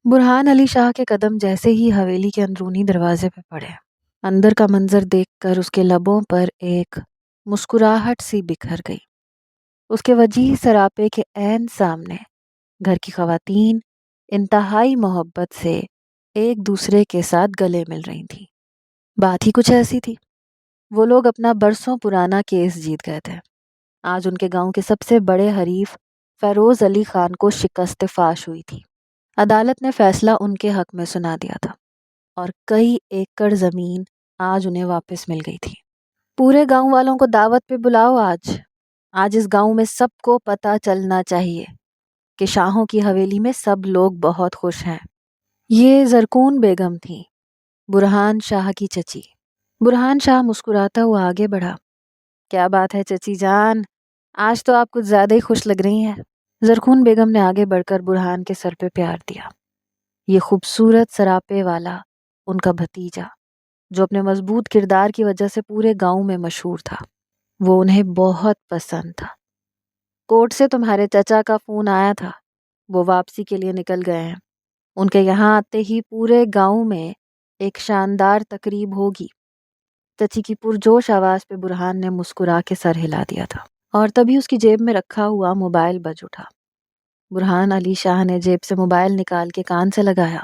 برہان علی شاہ کے قدم جیسے ہی حویلی کے اندرونی دروازے پہ پڑے، اندر کا منظر دیکھ کر اس کے لبوں پر ایک مسکراہٹ سی بکھر گئی۔ اس کے وجیح سراپے کے عین سامنے گھر کی خواتین انتہائی محبت سے ایک دوسرے کے ساتھ گلے مل رہی تھیں۔ بات ہی کچھ ایسی تھی، وہ لوگ اپنا برسوں پرانا کیس جیت گئے تھے۔ آج ان کے گاؤں کے سب سے بڑے حریف فیروز علی خان کو شکست فاش ہوئی تھی۔ عدالت نے فیصلہ ان کے حق میں سنا دیا تھا اور کئی ایکڑ زمین آج انہیں واپس مل گئی تھی۔ پورے گاؤں والوں کو دعوت پہ بلاؤ۔ آج اس گاؤں میں سب کو پتہ چلنا چاہیے کہ شاہوں کی حویلی میں سب لوگ بہت خوش ہیں۔ یہ زرکون بیگم تھی، برہان شاہ کی چچی۔ برہان شاہ مسکراتا ہوا آگے بڑھا۔ کیا بات ہے چچی جان، آج تو آپ کچھ زیادہ ہی خوش لگ رہی ہیں۔ زرکون بیگم نے آگے بڑھ کر برہان کے سر پہ پیار دیا۔ یہ خوبصورت سراپے والا ان کا بھتیجا، جو اپنے مضبوط کردار کی وجہ سے پورے گاؤں میں مشہور تھا، وہ انہیں بہت پسند تھا۔ کورٹ سے تمہارے چچا کا فون آیا تھا، وہ واپسی کے لیے نکل گئے ہیں۔ ان کے یہاں آتے ہی پورے گاؤں میں ایک شاندار تقریب ہوگی۔ چچی کی پرجوش آواز پہ برہان نے مسکرا کے سر ہلا دیا تھا، اور تبھی اس کی جیب میں رکھا ہوا موبائل بج اٹھا۔ برہان علی شاہ نے جیب سے موبائل نکال کے کان سے لگایا۔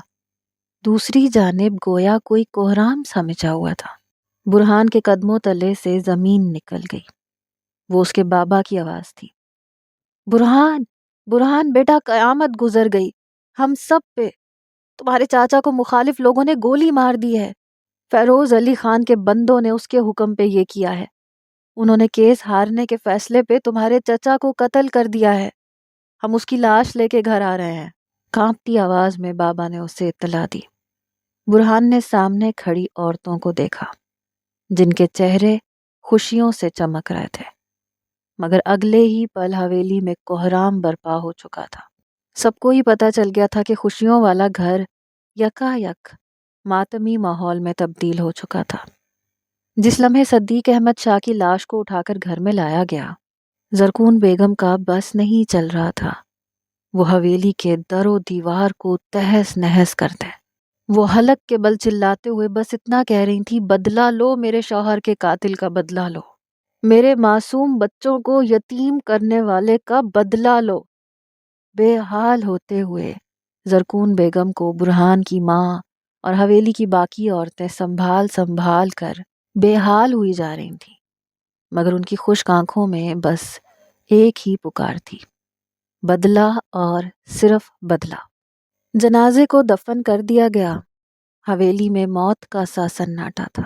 دوسری جانب گویا کوئی کوہرام سا مچا ہوا تھا۔ برہان کے قدموں تلے سے زمین نکل گئی۔ وہ اس کے بابا کی آواز تھی۔ برہان، برہان بیٹا، قیامت گزر گئی ہم سب پہ۔ تمہارے چاچا کو مخالف لوگوں نے گولی مار دی ہے۔ فیروز علی خان کے بندوں نے اس کے حکم پہ یہ کیا ہے۔ انہوں نے کیس ہارنے کے فیصلے پہ تمہارے چچا کو قتل کر دیا ہے۔ ہم اس کی لاش لے کے گھر آ رہے ہیں۔ کانپتی آواز میں بابا نے اسے اطلاع دی۔ برہان نے سامنے کھڑی عورتوں کو دیکھا، جن کے چہرے خوشیوں سے چمک رہے تھے، مگر اگلے ہی پل حویلی میں کوہرام برپا ہو چکا تھا۔ سب کو ہی پتہ چل گیا تھا کہ خوشیوں والا گھر یکایک ماتمی ماحول میں تبدیل ہو چکا تھا۔ جس لمحے صدیق احمد شاہ کی لاش کو اٹھا کر گھر میں لایا گیا، زرکون بیگم کا بس نہیں چل رہا تھا۔ وہ حویلی کے در و دیوار کو تہس نہس کر دیں۔ وہ حلق کے بل چلاتے ہوئے بس اتنا کہہ رہی تھی، بدلہ لو میرے شوہر کے قاتل کا، بدلہ لو میرے معصوم بچوں کو یتیم کرنے والے کا، بدلہ لو۔ بے حال ہوتے ہوئے زرکون بیگم کو برہان کی ماں اور حویلی کی باقی عورتیں سنبھال سنبھال کر بے حال ہوئی جا رہی تھیں، مگر ان کی خشک آنکھوں میں بس ایک ہی پکار تھی، بدلہ اور صرف بدلہ۔ جنازے کو دفن کر دیا گیا۔ حویلی میں موت کا سا سناٹا تھا۔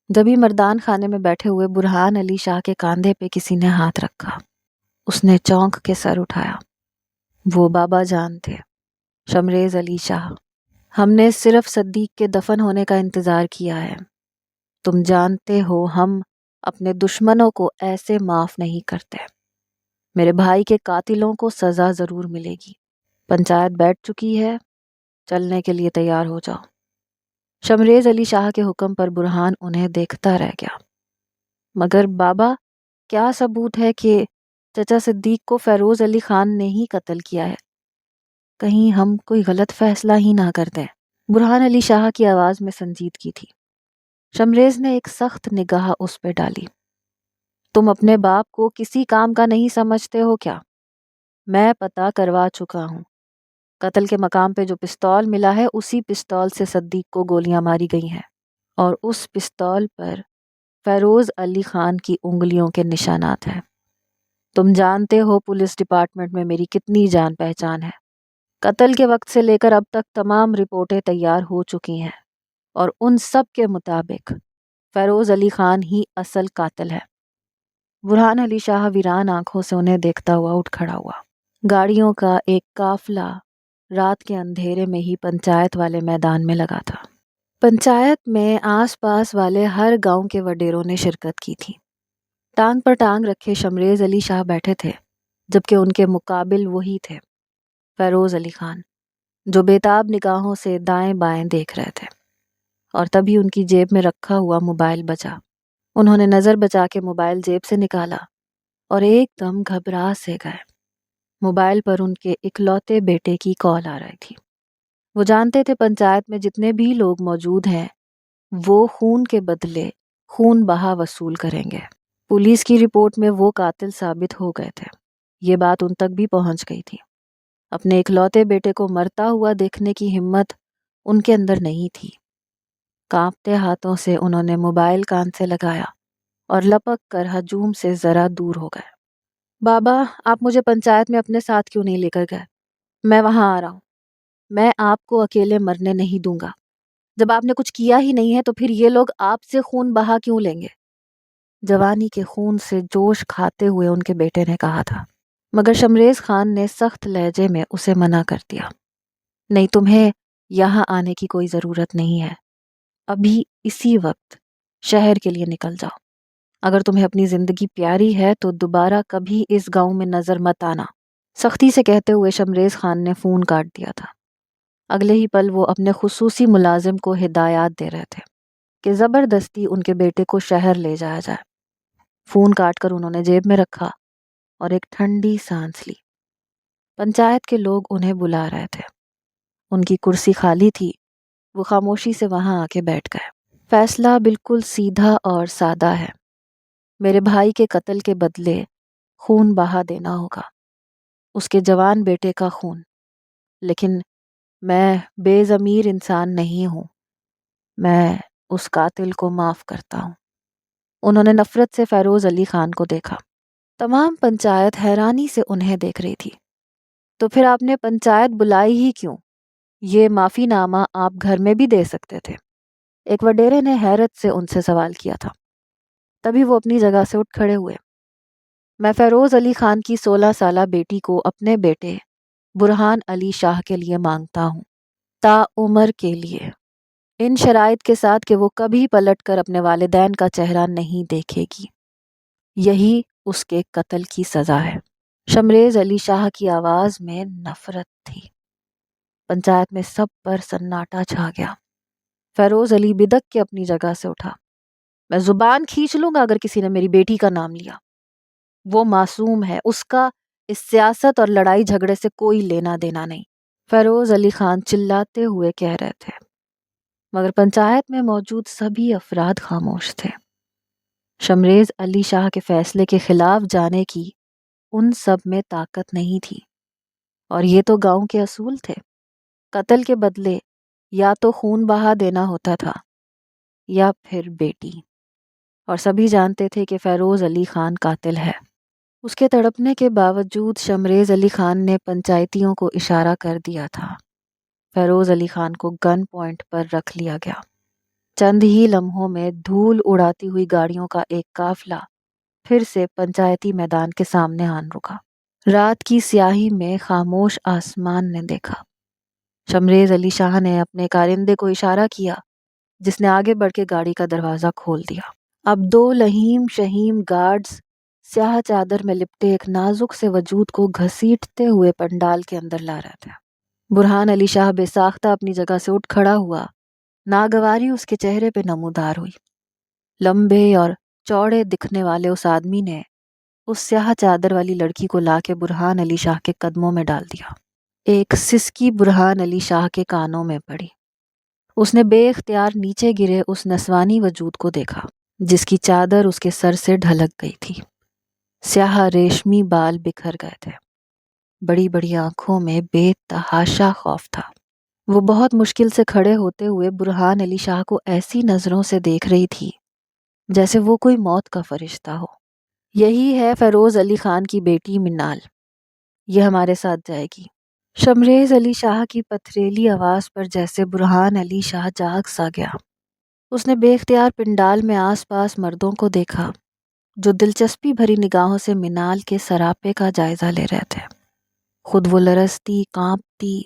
جبھی مردان خانے میں بیٹھے ہوئے برہان علی شاہ کے کاندھے پہ کسی نے ہاتھ رکھا۔ اس نے چونک کے سر اٹھایا۔ وہ بابا جان تھے، شمریز علی شاہ۔ ہم نے صرف صدیق کے دفن ہونے کا انتظار کیا ہے۔ تم جانتے ہو ہم اپنے دشمنوں کو ایسے معاف نہیں کرتے۔ میرے بھائی کے قاتلوں کو سزا ضرور ملے گی۔ پنچایت بیٹھ چکی ہے، چلنے کے لیے تیار ہو جاؤ۔ شمریز علی شاہ کے حکم پر برہان انہیں دیکھتا رہ گیا۔ مگر بابا، کیا ثبوت ہے کہ چچا صدیق کو فیروز علی خان نے ہی قتل کیا ہے؟ کہیں ہم کوئی غلط فیصلہ ہی نہ کر دیں۔ برہان علی شاہ کی آواز میں سنجیدگی تھی۔ شمریز نے ایک سخت نگاہ اس پہ ڈالی۔ تم اپنے باپ کو کسی کام کا نہیں سمجھتے ہو کیا؟ میں پتہ کروا چکا ہوں۔ قتل کے مقام پہ جو پستول ملا ہے، اسی پستول سے صدیق کو گولیاں ماری گئی ہیں، اور اس پستول پر فیروز علی خان کی انگلیوں کے نشانات ہیں۔ تم جانتے ہو پولیس ڈپارٹمنٹ میں میری کتنی جان پہچان ہے۔ قتل کے وقت سے لے کر اب تک تمام رپورٹیں تیار ہو چکی ہیں، اور ان سب کے مطابق فیروز علی خان ہی اصل قاتل ہے۔ برہان علی شاہ ویران آنکھوں سے انہیں دیکھتا ہوا اٹھ کھڑا ہوا۔ گاڑیوں کا ایک قافلہ رات کے اندھیرے میں ہی پنچایت والے میدان میں لگا تھا۔ پنچایت میں آس پاس والے ہر گاؤں کے وڈیروں نے شرکت کی تھی۔ ٹانگ پر ٹانگ رکھے شمریز علی شاہ بیٹھے تھے، جبکہ ان کے مقابل وہی تھے، فیروز علی خان، جو بےتاب نگاہوں سے دائیں بائیں دیکھ رہے تھے۔ اور تبھی ان کی جیب میں رکھا ہوا موبائل بجا۔ انہوں نے نظر بچا کے موبائل جیب سے نکالا اور ایک دم گھبرا سے گئے۔ موبائل پر ان کے اکلوتے بیٹے کی کال آ رہی تھی۔ وہ جانتے تھے پنچایت میں جتنے بھی لوگ موجود ہیں وہ خون کے بدلے خون بہا وصول کریں گے۔ پولیس کی رپورٹ میں وہ قاتل ثابت ہو گئے تھے۔ یہ بات ان تک بھی پہنچ گئی تھی۔ اپنے اکلوتے بیٹے کو مرتا ہوا دیکھنے کی ہمت ان کے اندر نہیں تھی۔ کانپتے ہاتھوں سے انہوں نے موبائل کان سے لگایا اور لپک کر ہجوم سے ذرا دور ہو گئے۔ بابا، آپ مجھے پنچایت میں اپنے ساتھ کیوں نہیں لے کر گئے؟ میں وہاں آ رہا ہوں۔ میں آپ کو اکیلے مرنے نہیں دوں گا۔ جب آپ نے کچھ کیا ہی نہیں ہے تو پھر یہ لوگ آپ سے خون بہا کیوں لیں گے؟ جوانی کے خون سے جوش کھاتے ہوئے ان کے بیٹے نے کہا تھا، مگر شمریز خان نے سخت لہجے میں اسے منع کر دیا۔ نہیں، تمہیں یہاں آنے کی کوئی ضرورت نہیں ہے۔ ابھی اسی وقت شہر کے لیے نکل جاؤ۔ اگر تمہیں اپنی زندگی پیاری ہے تو دوبارہ کبھی اس گاؤں میں نظر مت آنا۔ سختی سے کہتے ہوئے شمریز خان نے فون کاٹ دیا تھا۔ اگلے ہی پل وہ اپنے خصوصی ملازم کو ہدایات دے رہے تھے کہ زبردستی ان کے بیٹے کو شہر لے جایا جائے۔ فون کاٹ کر انہوں نے جیب میں رکھا اور ایک ٹھنڈی سانس لی۔ پنچایت کے لوگ انہیں بلا رہے تھے۔ ان کی کرسی خالی تھی۔ وہ خاموشی سے وہاں آ کے بیٹھ گئے۔ فیصلہ بالکل سیدھا اور سادہ ہے۔ میرے بھائی کے قتل کے بدلے خون بہا دینا ہوگا، اس کے جوان بیٹے کا خون۔ لیکن میں بے ضمیر انسان نہیں ہوں۔ میں اس قاتل کو معاف کرتا ہوں۔ انہوں نے نفرت سے فیروز علی خان کو دیکھا۔ تمام پنچایت حیرانی سے انہیں دیکھ رہی تھی۔ تو پھر آپ نے پنچایت بلائی ہی کیوں؟ یہ معافی نامہ آپ گھر میں بھی دے سکتے تھے۔ ایک وڈیرے نے حیرت سے ان سے سوال کیا تھا۔ تبھی وہ اپنی جگہ سے اٹھ کھڑے ہوئے۔ میں فیروز علی خان کی 16 سالہ بیٹی کو اپنے بیٹے برہان علی شاہ کے لیے مانگتا ہوں، تا عمر کے لیے، ان شرائط کے ساتھ کہ وہ کبھی پلٹ کر اپنے والدین کا چہرہ نہیں دیکھے گی۔ یہی اس کے قتل کی سزا ہے۔ شمریز علی شاہ کی آواز میں نفرت تھی۔ پنچایت میں سب پر سناٹا چھا گیا۔ فیروز علی بدک کے اپنی جگہ سے اٹھا۔ میں زبان کھینچ لوں گا اگر کسی نے میری بیٹی کا نام لیا۔ وہ معصوم ہے، اس کا اس سیاست اور لڑائی جھگڑے سے کوئی لینا دینا نہیں، فیروز علی خان چلاتے ہوئے کہہ رہے تھے، مگر پنچایت میں موجود سبھی افراد خاموش تھے۔ شمریز علی شاہ کے فیصلے کے خلاف جانے کی ان سب میں طاقت نہیں تھی، اور یہ تو گاؤں کے اصول تھے۔ قتل کے بدلے یا تو خون بہا دینا ہوتا تھا یا پھر بیٹی، اور سبھی جانتے تھے کہ فیروز علی خان قاتل ہے۔ اس کے تڑپنے کے باوجود شمریز علی خان نے پنچایتیوں کو اشارہ کر دیا تھا۔ فیروز علی خان کو گن پوائنٹ پر رکھ لیا گیا۔ چند ہی لمحوں میں دھول اڑاتی ہوئی گاڑیوں کا ایک قافلہ پھر سے پنچایتی میدان کے سامنے آن رکا۔ رات کی سیاہی میں خاموش آسمان نے دیکھا۔ شمریز علی شاہ نے اپنے کارندے کو اشارہ کیا، جس نے آگے بڑھ کے گاڑی کا دروازہ کھول دیا۔ اب 2 لہیم شہیم گارڈز سیاہ چادر میں لپٹے ایک نازک سے وجود کو گھسیٹتے ہوئے پنڈال کے اندر لا رہے تھے۔ برہان علی شاہ بے ساختہ اپنی جگہ سے اٹھ کھڑا ہوا۔ ناگواری اس کے چہرے پہ نمودار ہوئی۔ لمبے اور چوڑے دکھنے والے اس آدمی نے اس سیاہ چادر والی لڑکی کو لا کے برہان علی شاہ کے قدموں میں ڈال دیا۔ ایک سسکی برہان علی شاہ کے کانوں میں پڑی۔ اس نے بے اختیار نیچے گرے اس نسوانی وجود کو دیکھا، جس کی چادر اس کے سر سے ڈھلک گئی تھی۔ سیاہ ریشمی بال بکھر گئے تھے۔ بڑی بڑی آنکھوں میں بے تحاشا خوف تھا۔ وہ بہت مشکل سے کھڑے ہوتے ہوئے برہان علی شاہ کو ایسی نظروں سے دیکھ رہی تھی جیسے وہ کوئی موت کا فرشتہ ہو۔ یہی ہے فیروز علی خان کی بیٹی منال، یہ ہمارے ساتھ جائے گی۔ شمریز علی شاہ کی پتھریلی آواز پر جیسے برہان علی شاہ جاگ سا گیا۔ اس نے بے اختیار پنڈال میں آس پاس مردوں کو دیکھا جو دلچسپی بھری نگاہوں سے منال کے سراپے کا جائزہ لے رہے تھے۔ خود وہ لرزتی، کانپتی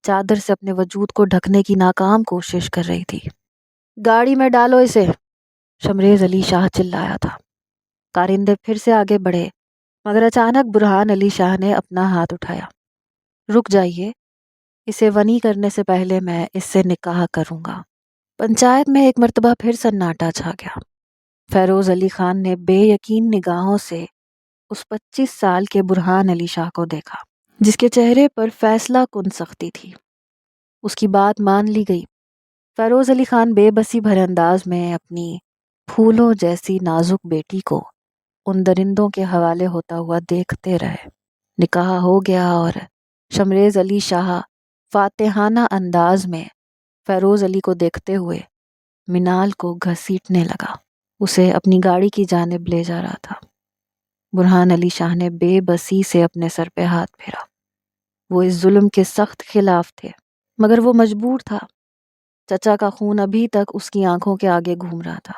چادر سے اپنے وجود کو ڈھکنے کی ناکام کوشش کر رہی تھی۔ گاڑی میں ڈالو اسے، شمریز علی شاہ چلایا تھا۔ کارندے پھر سے آگے بڑھے، مگر اچانک برہان علی شاہ نے اپنا ہاتھ اٹھایا۔ رک جائیے، اسے ونی کرنے سے پہلے میں اس سے نکاح کروں گا۔ پنچایت میں ایک مرتبہ پھر سناٹا چھا گیا۔ فیروز علی خان نے بے یقین نگاہوں سے اس 25 سال کے برہان علی شاہ کو دیکھا، جس کے چہرے پر فیصلہ کن سختی تھی۔ اس کی بات مان لی گئی۔ فیروز علی خان بے بسی بھرے انداز میں اپنی پھولوں جیسی نازک بیٹی کو ان درندوں کے حوالے ہوتا ہوا دیکھتے رہے۔ نکاح ہو گیا اور شمریز علی شاہ فاتحانہ انداز میں فیروز علی کو دیکھتے ہوئے منال کو گھسیٹنے لگا، اسے اپنی گاڑی کی جانب لے جا رہا تھا۔ برہان علی شاہ نے بے بسی سے اپنے سر پہ ہاتھ پھیرا۔ وہ اس ظلم کے سخت خلاف تھے، مگر وہ مجبور تھا۔ چچا کا خون ابھی تک اس کی آنکھوں کے آگے گھوم رہا تھا۔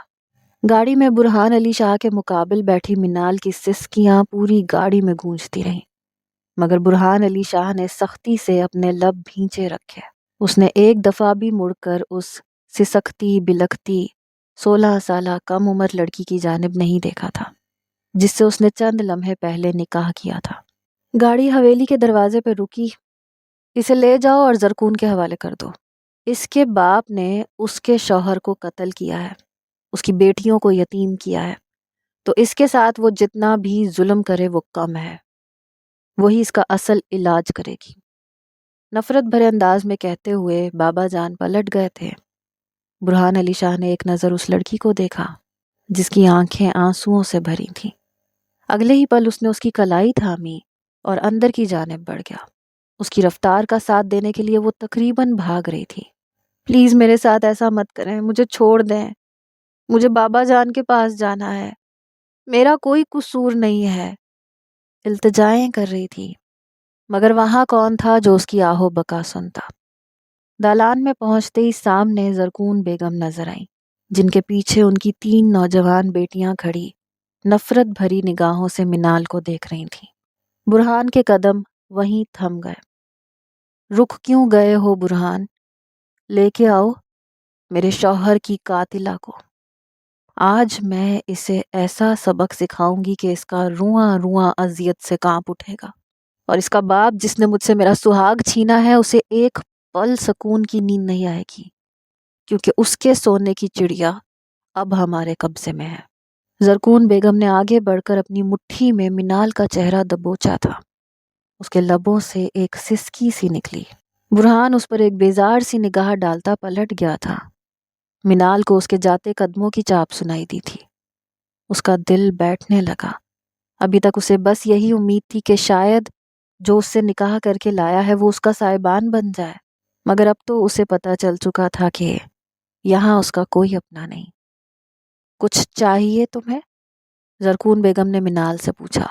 گاڑی میں برہان علی شاہ کے مقابل بیٹھی منال کی سسکیاں پوری گاڑی میں گونجتی رہیں، مگر برہان علی شاہ نے سختی سے اپنے لب بھینچے رکھے۔ اس نے ایک دفعہ بھی مڑ کر اس سسکتی بلکتی 16 سالہ کم عمر لڑکی کی جانب نہیں دیکھا تھا جس سے اس نے چند لمحے پہلے نکاح کیا تھا۔ گاڑی حویلی کے دروازے پہ رکی۔ اسے لے جاؤ اور زرکون کے حوالے کر دو۔ اس کے باپ نے اس کے شوہر کو قتل کیا ہے، اس کی بیٹیوں کو یتیم کیا ہے، تو اس کے ساتھ وہ جتنا بھی ظلم کرے وہ کم ہے، وہی اس کا اصل علاج کرے گی۔ نفرت بھرے انداز میں کہتے ہوئے بابا جان پلٹ گئے تھے۔ برہان علی شاہ نے ایک نظر اس لڑکی کو دیکھا جس کی آنکھیں آنسوؤں سے بھری تھیں۔ اگلے ہی پل اس نے اس کی کلائی تھامی اور اندر کی جانب بڑھ گیا۔ اس کی رفتار کا ساتھ دینے کے لیے وہ تقریباً بھاگ رہی تھی۔ پلیز میرے ساتھ ایسا مت کریں، مجھے چھوڑ دیں، مجھے بابا جان کے پاس جانا ہے، میرا کوئی قصور نہیں ہے، التجائیں کر رہی تھی، مگر وہاں کون تھا جو اس کی آہو بکا سنتا۔ دالان میں پہنچتے ہی سامنے زرکون بیگم نظر آئیں، جن کے پیچھے ان کی 3 نوجوان بیٹیاں کھڑی نفرت بھری نگاہوں سے منال کو دیکھ رہی تھیں۔ برہان کے قدم وہیں تھم گئے۔ رک کیوں گئے ہو برہان؟ لے کے آؤ میرے شوہر کی قاتلہ کو۔ آج میں اسے ایسا سبق سکھاؤں گی کہ اس کا رواں رواں اذیت سے کانپ اٹھے گا، اور اس کا باپ جس نے مجھ سے میرا سہاگ چھینا ہے اسے ایک پل سکون کی نیند نہیں آئے گی، کیونکہ اس کے سونے کی چڑیا اب ہمارے قبضے میں ہے۔ زرکون بیگم نے آگے بڑھ کر اپنی مٹھی میں منال کا چہرہ دبوچا تھا۔ اس کے لبوں سے ایک سسکی سی نکلی۔ برہان اس پر ایک بیزار سی نگاہ ڈالتا پلٹ گیا تھا۔ منال کو اس کے جاتے قدموں کی چاپ سنائی دی تھی۔ اس کا دل بیٹھنے لگا۔ ابھی تک اسے بس یہی امید تھی کہ شاید جو اس سے نکاح کر کے لایا ہے وہ اس کا سائبان بن جائے، مگر اب تو اسے پتہ چل چکا تھا کہ یہاں اس کا کوئی اپنا نہیں۔ کچھ چاہیے تمہیں؟ زرکون بیگم نے منال سے پوچھا۔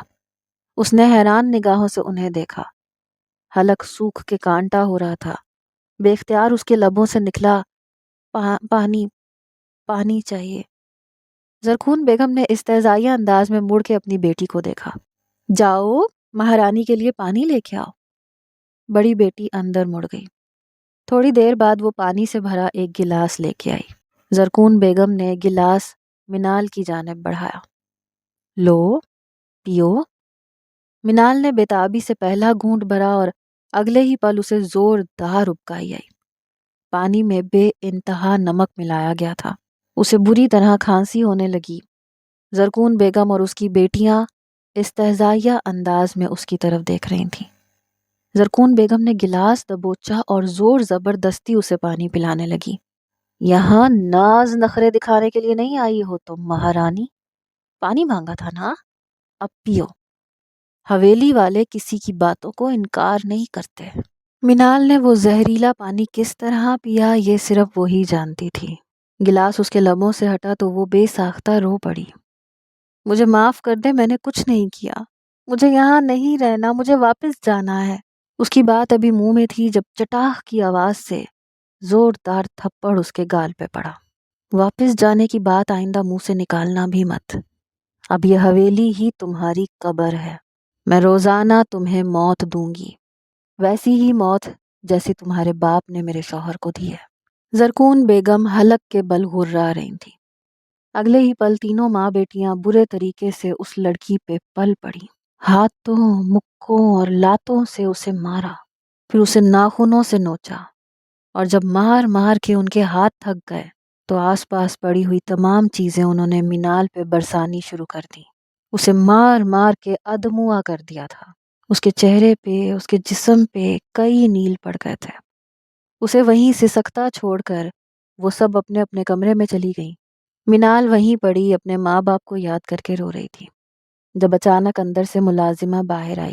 اس نے حیران نگاہوں سے انہیں دیکھا۔ حلق سوکھ کے کانٹا ہو رہا تھا۔ بے اختیار اس کے لبوں سے نکلا، پانی پانی چاہیے۔ زرکون بیگم نے استہزائیہ انداز میں مڑ کے اپنی بیٹی کو دیکھا۔ جاؤ مہارانی کے لیے پانی لے کے آؤ۔ بڑی بیٹی اندر مڑ گئی۔ تھوڑی دیر بعد وہ پانی سے بھرا ایک گلاس لے کے آئی۔ زرکون بیگم نے گلاس منال کی جانب بڑھایا۔ لو پیو۔ منال نے بےتابی سے پہلا گھونٹ بھرا اور اگلے ہی پل اسے زوردار ابکائی آئی۔ پانی میں بے انتہا نمک ملایا گیا تھا۔ اسے بری طرح کھانسی ہونے لگی۔ زرکون بیگم اور اس کی بیٹیاں استہزائیہ انداز میں اس کی طرف دیکھ رہی تھیں۔ زرکون بیگم نے گلاس دبوچا اور زور زبردستی اسے پانی پلانے لگی۔ یہاں ناز نخرے دکھانے کے لیے نہیں آئی ہو تم مہارانی، پانی مانگا تھا نا، اب پیو۔ حویلی والے کسی کی باتوں کو انکار نہیں کرتے۔ منال نے وہ زہریلا پانی کس طرح پیا یہ صرف وہی جانتی تھی۔ گلاس اس کے لبوں سے ہٹا تو وہ بے ساختہ رو پڑی۔ مجھے معاف کر دے، میں نے کچھ نہیں کیا، مجھے یہاں نہیں رہنا، مجھے واپس جانا ہے۔ اس کی بات ابھی منہ میں تھی جب چٹاخ کی آواز سے زوردار تھپڑ اس کے گال پہ پڑا۔ واپس جانے کی بات آئندہ منہ سے نکالنا بھی مت۔ اب یہ حویلی ہی تمہاری قبر ہے۔ میں روزانہ تمہیں موت دوں گی، ویسی ہی موت جیسی تمہارے باپ نے میرے شوہر کو دی ہے۔ زرکون بیگم حلق کے بل ہررا رہی تھی۔ اگلے ہی پل تینوں ماں بیٹیاں برے طریقے سے اس لڑکی پہ پل پڑی۔ ہاتھوں، مکوں اور لاتوں سے اسے مارا، پھر اسے ناخنوں سے نوچا، اور جب مار مار کے ان کے ہاتھ تھک گئے تو آس پاس پڑی ہوئی تمام چیزیں انہوں نے منال پہ برسانی شروع کر دی۔ اسے مار مار کے ادموا کر دیا تھا۔ اس کے چہرے پہ، اس کے جسم پہ کئی نیل پڑ گئے تھے۔ اسے وہیں سسکتا چھوڑ کر وہ سب اپنے اپنے کمرے میں چلی گئیں۔ منال وہیں پڑی اپنے ماں باپ کو یاد کر کے رو رہی تھی جب اچانک اندر سے ملازمہ باہر آئی۔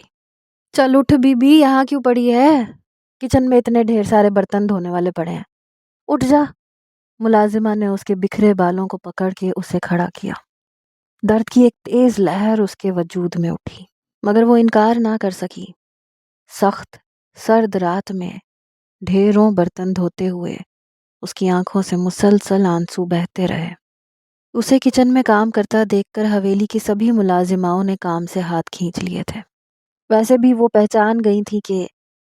چل اٹھ بی بی، یہاں کیوں پڑی ہے؟ کچن میں اتنے ڈھیر سارے برتن دھونے والے پڑے ہیں، اٹھ جا۔ ملازمہ نے اس کے بکھرے بالوں کو پکڑ کے اسے کھڑا کیا۔ درد کی ایک تیز لہر اس کے وجود میں اٹھی مگر وہ انکار نہ کر سکی۔ سخت سرد رات میں ڈھیروں برتن دھوتے ہوئے اس کی آنکھوں سے مسلسل آنسو بہتے رہے۔ اسے کچن میں کام کرتا دیکھ کر حویلی کی سبھی ملازماؤں نے کام سے ہاتھ کھینچ لیے تھے۔ ویسے بھی وہ پہچان گئی تھی کہ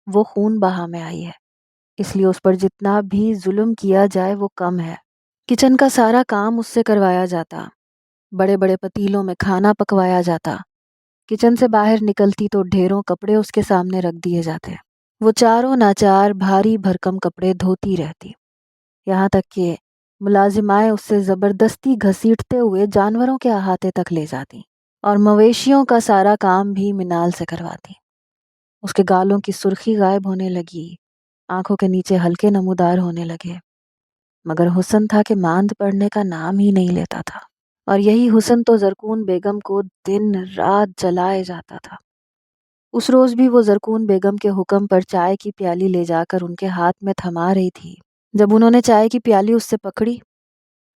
وہ خون بہا میں آئی ہے، اس لیے اس پر جتنا بھی ظلم کیا جائے وہ کم ہے۔ کچن کا سارا کام اس سے کروایا جاتا، بڑے بڑے پتیلوں میں کھانا پکوایا جاتا۔ کچن سے باہر نکلتی تو ڈھیروں کپڑے اس کے سامنے رکھ دیے جاتے۔ وہ چاروں ناچار بھاری بھرکم کپڑے دھوتی رہتی، یہاں تک کہ ملازمائیں اس سے زبردستی گھسیٹتے ہوئے جانوروں کے احاطے تک لے جاتی اور مویشیوں کا سارا کام بھی منال سے کرواتی۔ اس کے گالوں کی سرخی غائب ہونے لگی، آنکھوں کے نیچے ہلکے نمودار ہونے لگے، مگر حسن تھا کہ ماند پڑنے کا نام ہی نہیں لیتا تھا، اور یہی حسن تو زرکون بیگم کو دن رات جلائے جاتا تھا۔ اس روز بھی وہ زرکون بیگم کے حکم پر چائے کی پیالی لے جا کر ان کے ہاتھ میں تھما رہی تھی جب انہوں نے چائے کی پیالی اس سے پکڑی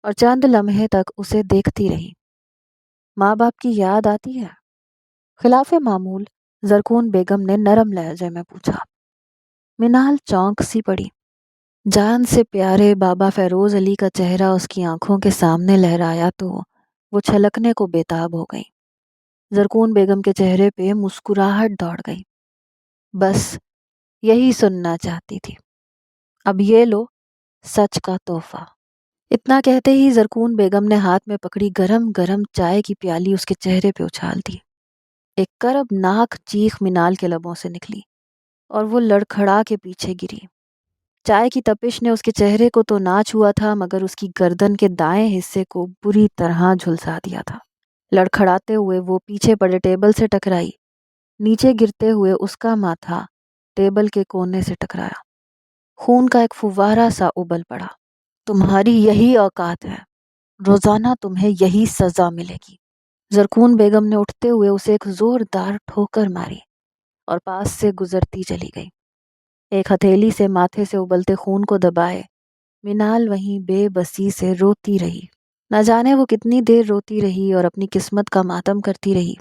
اور چند لمحے تک اسے دیکھتی رہی۔ ماں باپ کی یاد آتی ہے؟ خلاف معمول زرکون بیگم نے نرم لہجے میں پوچھا۔ منال چونک سی پڑی۔ جان سے پیارے بابا فیروز علی کا چہرہ اس کی آنکھوں کے سامنے لہرایا تو وہ چھلکنے کو بےتاب ہو گئی۔ زرکون بیگم کے چہرے پہ مسکراہٹ دوڑ گئی۔ بس یہی سننا چاہتی تھی، اب یہ لو سچ کا تحفہ۔ اتنا کہتے ہی زرکون بیگم نے ہاتھ میں پکڑی گرم گرم چائے کی پیالی اس کے چہرے پہ اچھال دی۔ ایک کربناک چیخ منال کے لبوں سے نکلی اور وہ لڑکھڑا کے پیچھے گری۔ چائے کی تپش نے اس کے چہرے کو تو نہ چھوا تھا مگر اس کی گردن کے دائیں حصے کو بری طرح جھلسا دیا تھا۔ لڑکھڑاتے ہوئے وہ پیچھے پڑے ٹیبل سے ٹکرائی، نیچے گرتے ہوئے اس کا ماتھا ٹیبل کے کونے سے ٹکرایا۔ خون کا ایک فوارہ سا ابل پڑا۔ تمہاری یہی اوقات ہے، روزانہ تمہیں یہی سزا ملے گی۔ زرکون بیگم نے اٹھتے ہوئے اسے ایک زوردار ٹھوکر ماری اور پاس سے گزرتی چلی گئی۔ ایک ہتھیلی سے ماتھے سے ابلتے خون کو دبائے منال وہیں بے بسی سے روتی رہی۔ نہ جانے وہ کتنی دیر روتی رہی اور اپنی قسمت کا ماتم کرتی رہی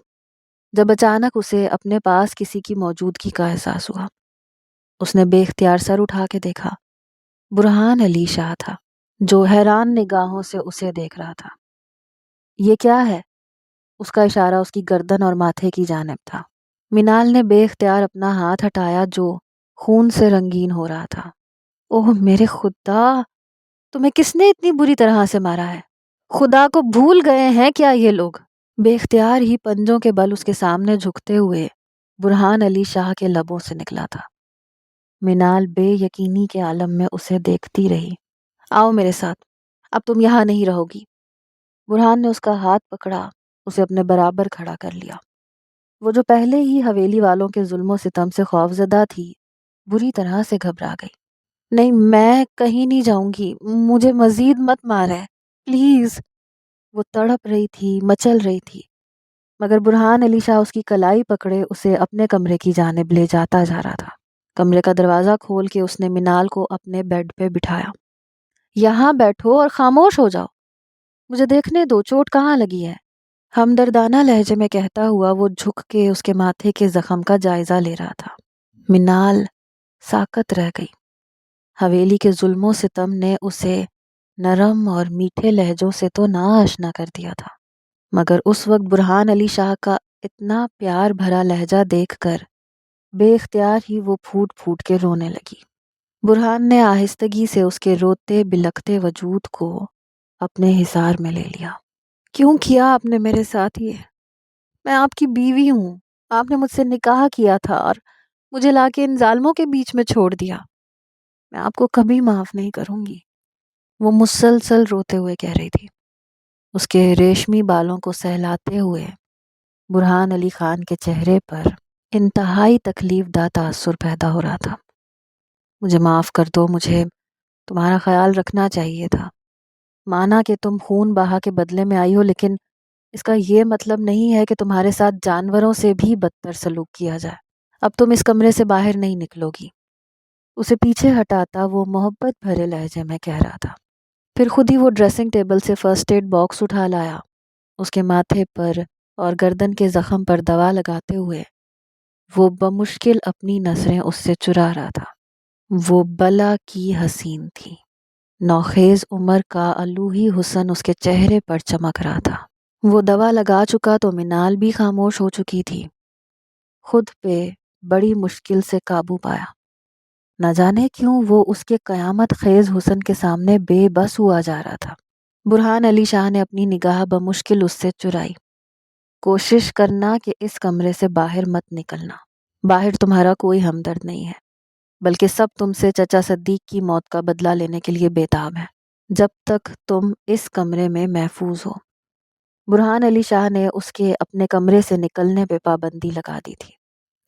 جب اچانک اسے اپنے پاس کسی کی موجودگی کا احساس ہوا۔ اس نے بے اختیار سر اٹھا کے دیکھا۔ برہان علی شاہ تھا جو حیران نگاہوں سے اسے دیکھ رہا تھا۔ یہ کیا ہے؟ اس کا اشارہ اس کی گردن اور ماتھے کی جانب تھا۔ منال نے بے اختیار اپنا ہاتھ ہٹایا جو خون سے رنگین ہو رہا تھا۔ اوہ میرے خدا، تمہیں کس نے اتنی بری طرح سے مارا ہے؟ خدا کو بھول گئے ہیں کیا یہ لوگ؟ بے اختیار ہی پنجوں کے بل اس کے سامنے جھکتے ہوئے برہان علی شاہ کے لبوں سے نکلا تھا۔ منال بے یقینی کے عالم میں اسے دیکھتی رہی۔ آؤ میرے ساتھ، اب تم یہاں نہیں رہو گی۔ برہان نے اس کا ہاتھ پکڑا، اسے اپنے برابر کھڑا کر لیا۔ وہ جو پہلے ہی حویلی والوں کے ظلم و ستم سے خوفزدہ تھی بری طرح سے گھبرا گئی۔ نہیں، میں کہیں نہیں جاؤں گی، مجھے مزید مت مارے پلیز۔ وہ تڑپ رہی تھی، مچل رہی تھی، مگر برہان علی شاہ اس کی کلائی پکڑے اسے اپنے کمرے کی جانب لے جاتا جا رہا تھا۔ کمرے کا دروازہ کھول کے اس نے منال کو اپنے بیڈ پہ بٹھایا۔ یہاں بیٹھو اور خاموش ہو جاؤ، مجھے دیکھنے دو چوٹ کہاں لگی ہے۔ ہمدردانہ لہجے میں کہتا ہوا وہ جھک کے اس کے ماتھے کے زخم کا جائزہ لے رہا تھا۔ منال ساکت رہ گئی۔ حویلی کے ظلم و ستم نے اسے نرم اور میٹھے لہجوں سے تو نہ آشنا کر دیا تھا، مگر اس وقت برہان علی شاہ کا اتنا پیار بھرا لہجہ دیکھ کر بے اختیار ہی وہ پھوٹ پھوٹ کے رونے لگی۔ برہان نے آہستگی سے اس کے روتے بلکتے وجود کو اپنے حصار میں لے لیا۔ کیوں کیا آپ نے میرے ساتھ یہ؟ میں آپ کی بیوی ہوں، آپ نے مجھ سے نکاح کیا تھا اور مجھے لا کے ان ظالموں کے بیچ میں چھوڑ دیا۔ میں آپ کو کبھی معاف نہیں کروں گی، وہ مسلسل روتے ہوئے کہہ رہی تھی۔ اس کے ریشمی بالوں کو سہلاتے ہوئے برہان علی خان کے چہرے پر انتہائی تکلیف دہ تاثر پیدا ہو رہا تھا۔ مجھے معاف کر دو، مجھے تمہارا خیال رکھنا چاہیے تھا۔ مانا کہ تم خون بہا کے بدلے میں آئی ہو، لیکن اس کا یہ مطلب نہیں ہے کہ تمہارے ساتھ جانوروں سے بھی بدتر سلوک کیا جائے۔ اب تم اس کمرے سے باہر نہیں نکلو گی۔ اسے پیچھے ہٹاتا وہ محبت بھرے لہجے میں کہہ رہا تھا۔ پھر خود ہی وہ ڈریسنگ ٹیبل سے فرسٹ ایڈ باکس اٹھا لایا۔ اس کے ماتھے پر اور گردن کے زخم پر دوا لگاتے ہوئے وہ بمشکل اپنی نظریں اس سے چرا رہا تھا۔ وہ بلا کی حسین تھی۔ نوخیز عمر کا الوہی حسن اس کے چہرے پر چمک رہا تھا۔ وہ دوا لگا چکا تو منال بھی خاموش ہو چکی تھی۔ خود پہ بڑی مشکل سے قابو پایا۔ نہ جانے کیوں وہ اس کے قیامت خیز حسن کے سامنے بے بس ہوا جا رہا تھا۔ برہان علی شاہ نے اپنی نگاہ بمشکل اس سے چرائی۔ کوشش کرنا کہ اس کمرے سے باہر مت نکلنا۔ باہر تمہارا کوئی ہمدرد نہیں ہے، بلکہ سب تم سے چچا صدیق کی موت کا بدلہ لینے کے لیے بےتاب ہے، جب تک تم اس کمرے میں محفوظ ہو۔ برہان علی شاہ نے اس کے اپنے کمرے سے نکلنے پہ پابندی لگا دی تھی۔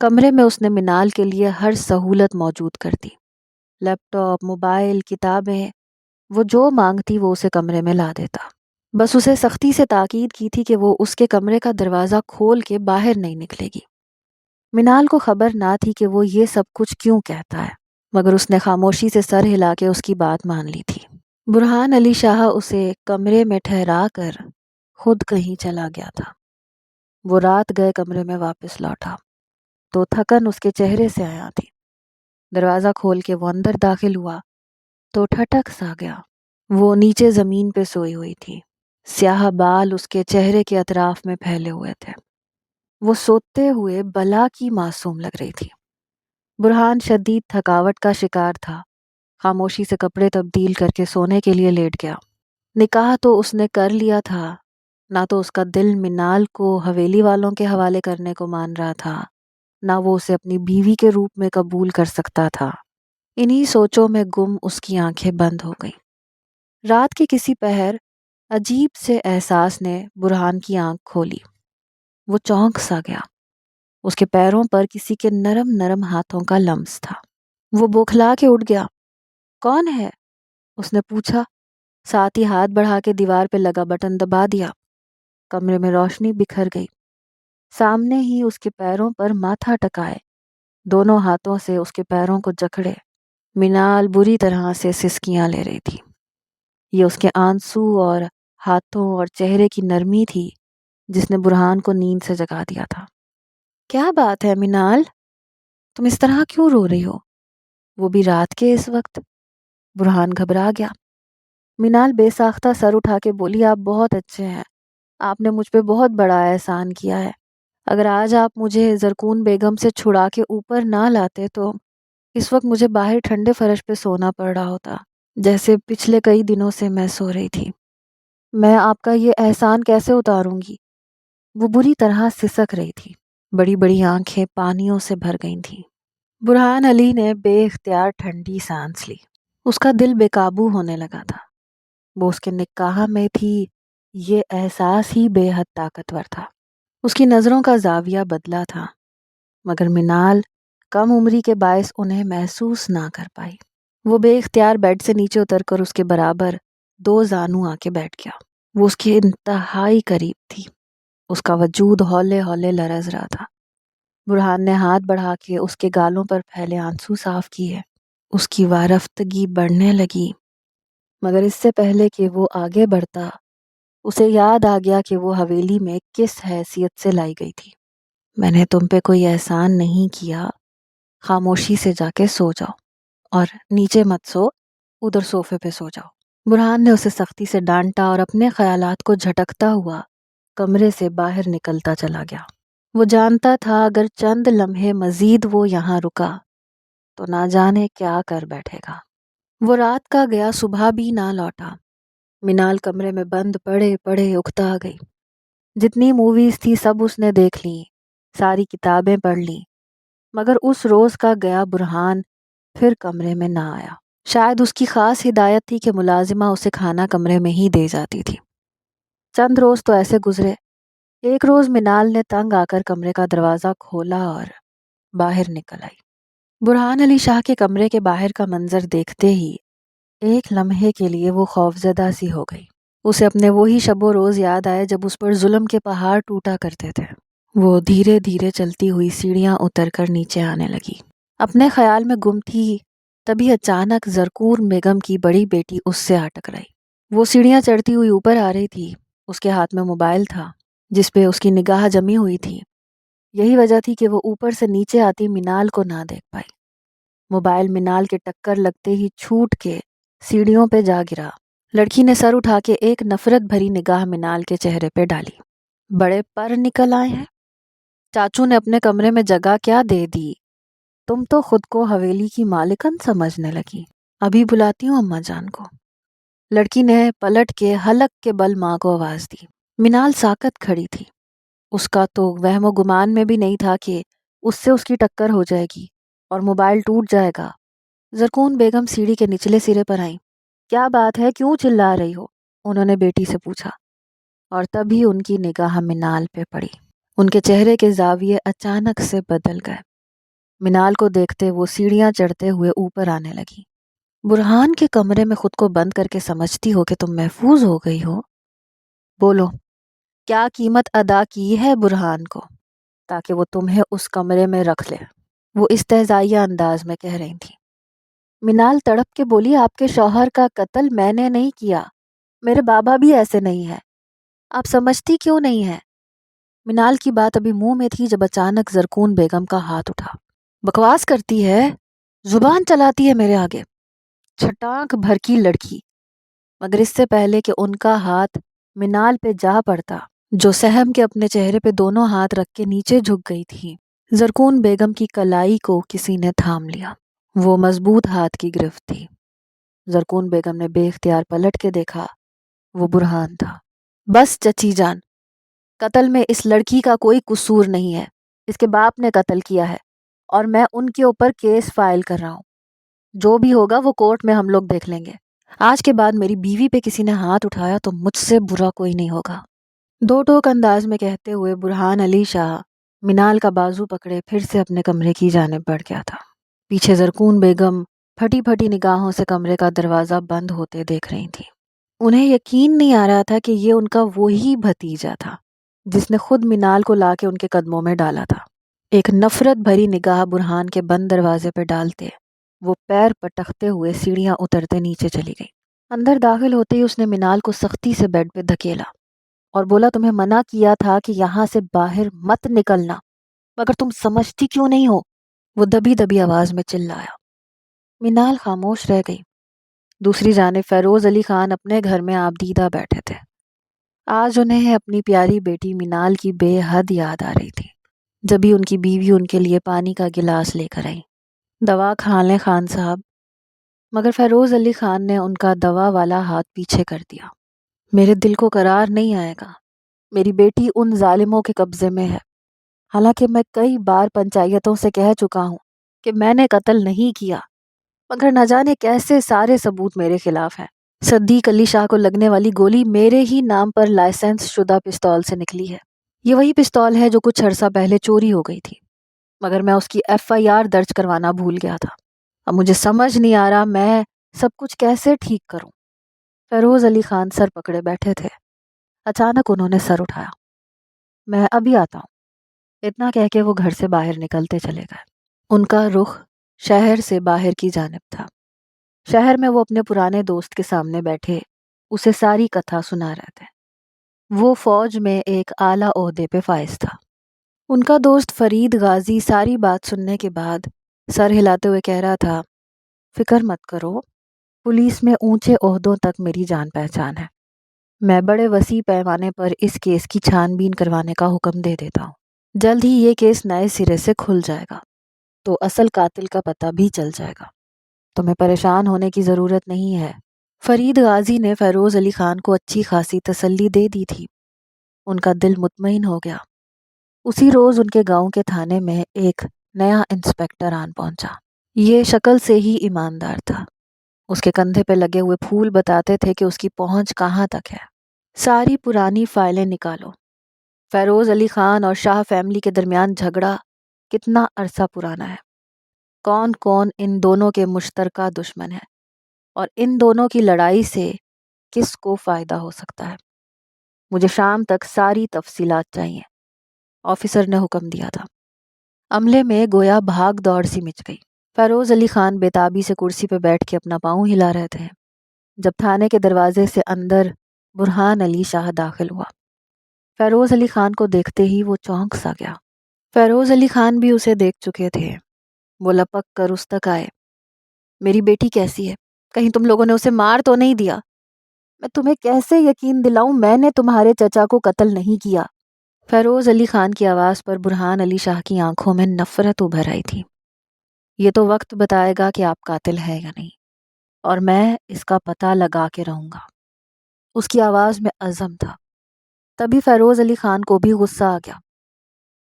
کمرے میں اس نے منال کے لیے ہر سہولت موجود کر دی۔ لیپ ٹاپ، موبائل، کتابیں، وہ جو مانگتی وہ اسے کمرے میں لا دیتا۔ بس اسے سختی سے تاکید کی تھی کہ وہ اس کے کمرے کا دروازہ کھول کے باہر نہیں نکلے گی۔ منال کو خبر نہ تھی کہ وہ یہ سب کچھ کیوں کہتا ہے، مگر اس نے خاموشی سے سر ہلا کے اس کی بات مان لی تھی۔ برہان علی شاہ اسے کمرے میں ٹھہرا کر خود کہیں چلا گیا تھا۔ وہ رات گئے کمرے میں واپس لوٹا تو تھکن اس کے چہرے سے آیا تھی۔ دروازہ کھول کے وہ اندر داخل ہوا تو ٹھٹک سا گیا۔ وہ نیچے زمین پہ سوئی ہوئی تھی۔ سیاہ بال اس کے چہرے کے اطراف میں پھیلے ہوئے تھے۔ وہ سوتے ہوئے بلا کی معصوم لگ رہی تھی۔ برہان شدید تھکاوٹ کا شکار تھا۔ خاموشی سے کپڑے تبدیل کر کے سونے کے لیے لیٹ گیا۔ نکاح تو اس نے کر لیا تھا، نہ تو اس کا دل منال کو حویلی والوں کے حوالے کرنے کو مان رہا تھا، نہ وہ اسے اپنی بیوی کے روپ میں قبول کر سکتا تھا۔ انہی سوچوں میں گم اس کی آنکھیں بند ہو گئیں۔ رات کے کسی پہر عجیب سے احساس نے برہان کی آنکھ کھولی۔ وہ چونک سا گیا۔ اس کے پیروں پر کسی کے نرم نرم ہاتھوں کا لمس تھا۔ وہ بوکھلا کے اٹھ گیا۔ کون ہے؟ اس نے پوچھا، ساتھ ہی ہاتھ بڑھا کے دیوار پہ لگا بٹن دبا دیا۔ کمرے میں روشنی بکھر گئی۔ سامنے ہی اس کے پیروں پر ماتھا ٹکائے، دونوں ہاتھوں سے اس کے پیروں کو جکڑے منال بری طرح سے سسکیاں لے رہی تھی۔ یہ اس کے آنسو اور ہاتھوں اور چہرے کی نرمی تھی جس نے برہان کو نیند سے جگا دیا تھا۔ کیا بات ہے منال؟ تم اس طرح کیوں رو رہی ہو؟ وہ بھی رات کے اس وقت؟ برہان گھبرا گیا۔ منال بے ساختہ سر اٹھا کے بولی، آپ بہت اچھے ہیں۔ آپ نے مجھ پہ بہت بڑا احسان کیا ہے۔ اگر آج آپ مجھے زرکون بیگم سے چھڑا کے اوپر نہ لاتے تو اس وقت مجھے باہر ٹھنڈے فرش پہ سونا پڑ رہا ہوتا، جیسے پچھلے کئی دنوں سے میں سو رہی تھی۔ میں آپ کا یہ احسان کیسے اتاروں گی؟ وہ بری طرح سسک رہی تھی۔ بڑی بڑی آنکھیں پانیوں سے بھر گئی تھیں۔ برہان علی نے بے اختیار ٹھنڈی سانس لی۔ اس کا دل بے قابو ہونے لگا تھا۔ وہ اس کے نکاح میں تھی، یہ احساس ہی بے حد طاقتور تھا۔ اس کی نظروں کا زاویہ بدلا تھا، مگر منال کم عمری کے باعث انہیں محسوس نہ کر پائی۔ وہ بے اختیار بیڈ سے نیچے اتر کر اس کے برابر دو زانو آ کے بیٹھ گیا۔ وہ اس کے انتہائی قریب تھی۔ اس کا وجود ہولے ہولے لرز رہا تھا۔ برہان نے ہاتھ بڑھا کے اس کے گالوں پر پھیلے آنسو صاف کیے۔ اس کی وارفتگی بڑھنے لگی، مگر اس سے پہلے کہ وہ آگے بڑھتا اسے یاد آ گیا کہ وہ حویلی میں کس حیثیت سے لائی گئی تھی۔ میں نے تم پہ کوئی احسان نہیں کیا، خاموشی سے جا کے سو جاؤ، اور نیچے مت سو، ادھر صوفے پہ سو جاؤ۔ برہان نے اسے سختی سے ڈانٹا اور اپنے خیالات کو جھٹکتا ہوا کمرے سے باہر نکلتا چلا گیا۔ وہ جانتا تھا اگر چند لمحے مزید وہ یہاں رکا تو نہ جانے کیا کر بیٹھے گا۔ وہ رات کا گیا، صبح بھی نہ لوٹا۔ منال کمرے میں بند پڑے پڑے اکتا گئی۔ جتنی موویز تھی سب اس نے دیکھ لیں، ساری کتابیں پڑھ لیں، مگر اس روز کا گیا برہان پھر کمرے میں نہ آیا۔ شاید اس کی خاص ہدایت تھی کہ ملازمہ اسے کھانا کمرے میں ہی دے جاتی تھی۔ چند روز تو ایسے گزرے۔ ایک روز منال نے تنگ آ کر کمرے کا دروازہ کھولا اور باہر نکل آئی۔ برہان علی شاہ کے کمرے کے باہر کا منظر دیکھتے ہی ایک لمحے کے لیے وہ خوفزدہ سی ہو گئی۔ اسے اپنے وہی شب و روز یاد آئے جب اس پر ظلم کے پہاڑ ٹوٹا کرتے تھے۔ وہ دھیرے دھیرے چلتی ہوئی سیڑھیاں اتر کر نیچے آنے لگی۔ اپنے خیال میں گم تھی، تبھی اچانک زرکور بیگم کی بڑی بیٹی اس سے آ ٹکرائی۔ وہ سیڑھیاں چڑھتی ہوئی اوپر آ رہی تھی۔ اس کے ہاتھ میں موبائل تھا جس پہ اس کی نگاہ جمی ہوئی تھی۔ یہی وجہ تھی کہ وہ اوپر سے نیچے آتی منال کو نہ دیکھ پائی۔ موبائل منال کے ٹکر لگتے ہی چھوٹ کے سیڑھیوں پہ جا گرا۔ لڑکی نے سر اٹھا کے ایک نفرت بھری نگاہ منال کے چہرے پہ ڈالی۔ بڑے پر نکل آئے ہیں؟ چاچو نے اپنے کمرے میں جگہ کیا دے دی؟ تم تو خود کو حویلی کی مالکن سمجھنے لگی۔ ابھی بلاتی ہوں اماں جان کو۔ لڑکی نے پلٹ کے حلق کے بل ماں کو آواز دی۔ منال ساکت کھڑی تھی۔ اس کا تو وہم و گمان میں بھی نہیں تھا کہ اس سے اس کی ٹکر ہو جائے گی اور موبائل ٹوٹ جائے گا۔ زرکون بیگم سیڑھی کے نچلے سرے پر آئیں۔ کیا بات ہے، کیوں چلا رہی ہو؟ انہوں نے بیٹی سے پوچھا، اور تبھی ان کی نگاہ منال پہ پڑی۔ ان کے چہرے کے زاویے اچانک سے بدل گئے۔ منال کو دیکھتے وہ سیڑھیاں چڑھتے ہوئے اوپر آنے لگی۔ برہان کے کمرے میں خود کو بند کر کے سمجھتی ہو کہ تم محفوظ ہو گئی ہو؟ بولو، کیا قیمت ادا کی ہے برہان کو تاکہ وہ تمہیں اس کمرے میں رکھ لے؟ وہ استہزائیہ انداز میں کہہ رہی تھی۔ منال تڑپ کے بولی، آپ کے شوہر کا قتل میں نے نہیں کیا، میرے بابا بھی ایسے نہیں ہیں، آپ سمجھتی کیوں نہیں ہیں؟ منال کی بات ابھی منہ میں تھی جب اچانک زرکون بیگم کا ہاتھ اٹھا۔ بکواس کرتی ہے، زبان چلاتی ہے میرے آگے، چھٹانک بھرکی لڑکی۔ مگر اس سے پہلے کہ ان کا ہاتھ منال پہ جا پڑتا، جو سہم کے اپنے چہرے پہ دونوں ہاتھ رکھ کے نیچے جھک گئی تھی، زرکون بیگم کی کلائی کو کسی نے تھام لیا۔ وہ مضبوط ہاتھ کی گرفت تھی۔ زرکون بیگم نے بے اختیار پلٹ کے دیکھا، وہ برہان تھا۔ بس چچی جان، قتل میں اس لڑکی کا کوئی قصور نہیں ہے، اس کے باپ نے قتل کیا ہے اور میں ان کے اوپر کیس فائل کر رہا ہوں۔ جو بھی ہوگا وہ کورٹ میں ہم لوگ دیکھ لیں گے۔ آج کے بعد میری بیوی پہ کسی نے ہاتھ اٹھایا تو مجھ سے برا کوئی نہیں ہوگا۔ دو ٹوک انداز میں کہتے ہوئے برہان علی شاہ منال کا بازو پکڑے پھر سے اپنے کمرے کی جانب بڑھ گیا تھا۔ پیچھے زرکون بیگم پھٹی پھٹی نگاہوں سے کمرے کا دروازہ بند ہوتے دیکھ رہی تھی۔ انہیں یقین نہیں آ رہا تھا کہ یہ ان کا وہی بھتیجا تھا جس نے خود منال کو لا کے ان کے قدموں میں ڈالا تھا۔ ایک نفرت بھری نگاہ برہان کے بند دروازے پہ ڈالتے وہ پیر پٹکتے ہوئے سیڑھیاں اترتے نیچے چلی گئی۔ اندر داخل ہوتے ہی اس نے منال کو سختی سے بیڈ پہ دھکیلا اور بولا، تمہیں منع کیا تھا کہ یہاں سے باہر مت نکلنا، مگر تم سمجھتی کیوں نہیں ہو؟ وہ دبی دبی آواز میں چلایا۔ منال خاموش رہ گئی۔ دوسری جانب فیروز علی خان اپنے گھر میں آبدیدہ بیٹھے تھے۔ آج انہیں اپنی پیاری بیٹی منال کی بے حد یاد آ رہی تھی۔ جبھی ان کی بیوی ان کے لیے پانی کا گلاس لے کر آئی۔ دوا کھا لیں خان صاحب۔ مگر فیروز علی خان نے ان کا دوا والا ہاتھ پیچھے کر دیا۔ میرے دل کو قرار نہیں آئے گا، میری بیٹی ان ظالموں کے قبضے میں ہے۔ حالانکہ میں کئی بار پنچایتوں سے کہہ چکا ہوں کہ میں نے قتل نہیں کیا، مگر نہ جانے کیسے سارے ثبوت میرے خلاف ہیں۔ صدیق علی شاہ کو لگنے والی گولی میرے ہی نام پر لائسنس شدہ پستول سے نکلی ہے۔ یہ وہی پستول ہے جو کچھ عرصہ پہلے چوری ہو گئی تھی، مگر میں اس کی FIR درج کروانا بھول گیا تھا۔ اب مجھے سمجھ نہیں آ رہا میں سب کچھ کیسے ٹھیک کروں۔ فیروز علی خان سر پکڑے بیٹھے تھے۔ اچانک انہوں نے سر اٹھایا۔ میں ابھی آتا ہوں، اتنا کہہ کے وہ گھر سے باہر نکلتے چلے گئے۔ ان کا رخ شہر سے باہر کی جانب تھا۔ شہر میں وہ اپنے پرانے دوست کے سامنے بیٹھے اسے ساری کتھا سنا رہے تھے۔ وہ فوج میں ایک اعلیٰ عہدے پہ فائز تھا۔ ان کا دوست فرید غازی ساری بات سننے کے بعد سر ہلاتے ہوئے کہہ رہا تھا، فکر مت کرو، پولیس میں اونچے عہدوں تک میری جان پہچان ہے۔ میں بڑے وسیع پیمانے پر اس کیس کی چھان بین کروانے کا حکم دے دیتا ہوں۔ جلد ہی یہ کیس نئے سرے سے کھل جائے گا تو اصل قاتل کا پتہ بھی چل جائے گا۔ تمہیں پریشان ہونے کی ضرورت نہیں ہے۔ فرید غازی نے فیروز علی خان کو اچھی خاصی تسلی دے دی تھی۔ ان کا دل مطمئن ہو گیا۔ اسی روز ان کے گاؤں کے تھانے میں ایک نیا انسپکٹر آن پہنچا۔ یہ شکل سے ہی ایماندار تھا۔ اس کے کندھے پہ لگے ہوئے پھول بتاتے تھے کہ اس کی پہنچ کہاں تک ہے۔ ساری پرانی فائلیں نکالو۔ فیروز علی خان اور شاہ فیملی کے درمیان جھگڑا کتنا عرصہ پرانا ہے۔ کون کون ان دونوں کے مشترکہ دشمن ہیں اور ان دونوں کی لڑائی سے کس کو فائدہ ہو سکتا ہے۔ مجھے شام تک ساری تفصیلات چاہیے، آفیسر نے حکم دیا تھا۔ عملے میں گویا بھاگ دوڑ سی مچ گئی۔ فیروز علی خان بےتابی سے کرسی پہ بیٹھ کے اپنا پاؤں ہلا رہے تھے جب تھانے کے دروازے سے اندر برہان علی شاہ داخل ہوا۔ فیروز علی خان کو دیکھتے ہی وہ چونک سا گیا۔ فیروز علی خان بھی اسے دیکھ چکے تھے۔ وہ لپک کر اس تک آئے۔ میری بیٹی کیسی ہے؟ کہیں تم لوگوں نے اسے مار تو نہیں دیا؟ میں تمہیں کیسے یقین دلاؤں میں نے تمہارے چچا کو قتل نہیں کیا؟ فیروز علی خان کی آواز پر برہان علی شاہ کی آنکھوں میں نفرت ابھر آئی تھی۔ یہ تو وقت بتائے گا کہ آپ قاتل ہے یا نہیں، اور میں اس کا پتہ لگا کے رہوں گا۔ اس کی آواز میں عزم تھا۔ تبھی فیروز علی خان کو بھی غصہ آ گیا۔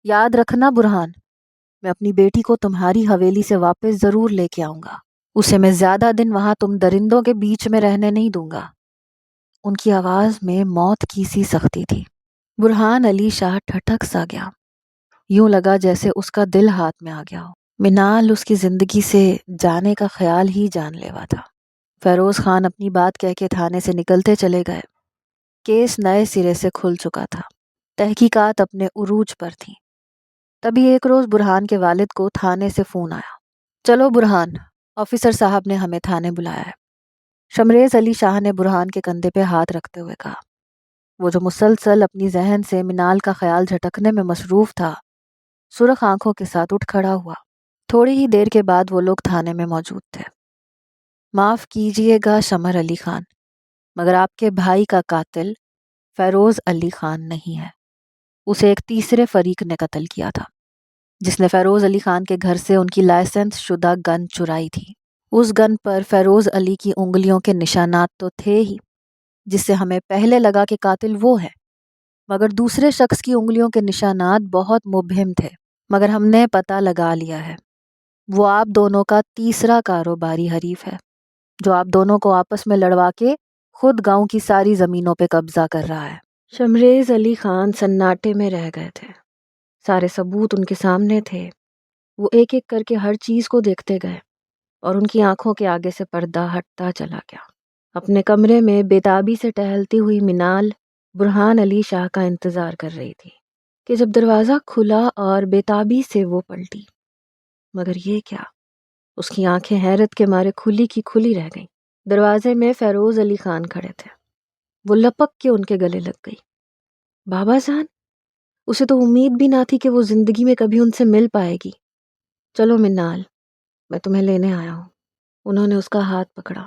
یاد رکھنا برہان، میں اپنی بیٹی کو تمہاری حویلی سے واپس ضرور لے کے آؤں گا۔ اسے میں زیادہ دن وہاں تم درندوں کے بیچ میں رہنے نہیں دوں گا۔ ان کی آواز میں موت کی سی سختی تھی۔ برہان علی شاہ ٹھٹک سا گیا۔ یوں لگا جیسے اس کا دل ہاتھ میں آ گیا ہو۔ منال اس کی زندگی سے جانے کا خیال ہی جان لیوا تھا۔ فیروز خان اپنی بات کہہ کے تھانے سے نکلتے چلے گئے۔ کیس نئے سرے سے کھل چکا تھا۔ تحقیقات اپنے عروج پر تھیں۔ تبھی ایک روز برہان کے والد کو تھانے سے فون آیا۔ چلو برہان، آفیسر صاحب نے ہمیں تھانے بلایا ہے۔ شمریز علی شاہ نے برہان کے کندھے پہ ہاتھ رکھتے ہوئے کہا۔ وہ جو مسلسل اپنی ذہن سے منال کا خیال جھٹکنے میں مصروف تھا، سرخ آنکھوں کے ساتھ اٹھ کھڑا ہوا۔ تھوڑی ہی دیر کے بعد وہ لوگ تھانے میں موجود تھے۔ معاف کیجئے گا شمر علی خان، مگر آپ کے بھائی کا قاتل فیروز علی خان نہیں ہے۔ اسے ایک تیسرے فریق نے قتل کیا تھا، جس نے فیروز علی خان کے گھر سے ان کی لائسنس شدہ گن چرائی تھی۔ اس گن پر فیروز علی کی انگلیوں کے نشانات تو تھے ہی، جس سے ہمیں پہلے لگا کہ قاتل وہ ہے، مگر دوسرے شخص کی انگلیوں کے نشانات بہت مبہم تھے۔ مگر ہم نے پتہ لگا لیا ہے، وہ آپ دونوں کا تیسرا کاروباری حریف ہے، جو آپ دونوں کو آپس میں لڑوا کے خود گاؤں کی ساری زمینوں پہ قبضہ کر رہا ہے۔ شمریز علی خان سناٹے میں رہ گئے تھے۔ سارے ثبوت ان کے سامنے تھے۔ وہ ایک ایک کر کے ہر چیز کو دیکھتے گئے اور ان کی آنکھوں کے آگے سے پردہ ہٹتا چلا گیا۔ اپنے کمرے میں بےتابی سے ٹہلتی ہوئی منال برہان علی شاہ کا انتظار کر رہی تھی کہ جب دروازہ کھلا اور بےتابی سے وہ پلٹی، مگر یہ کیا؟ اس کی آنکھیں حیرت کے مارے کھلی کی کھلی رہ گئیں۔ دروازے میں فیروز علی خان کھڑے تھے۔ وہ لپک کے ان کے گلے لگ گئی۔ بابا جان، اسے تو امید بھی نہ تھی کہ وہ زندگی میں کبھی ان سے مل پائے گی۔ چلو منال، میں تمہیں لینے آیا ہوں۔ انہوں نے اس کا ہاتھ پکڑا۔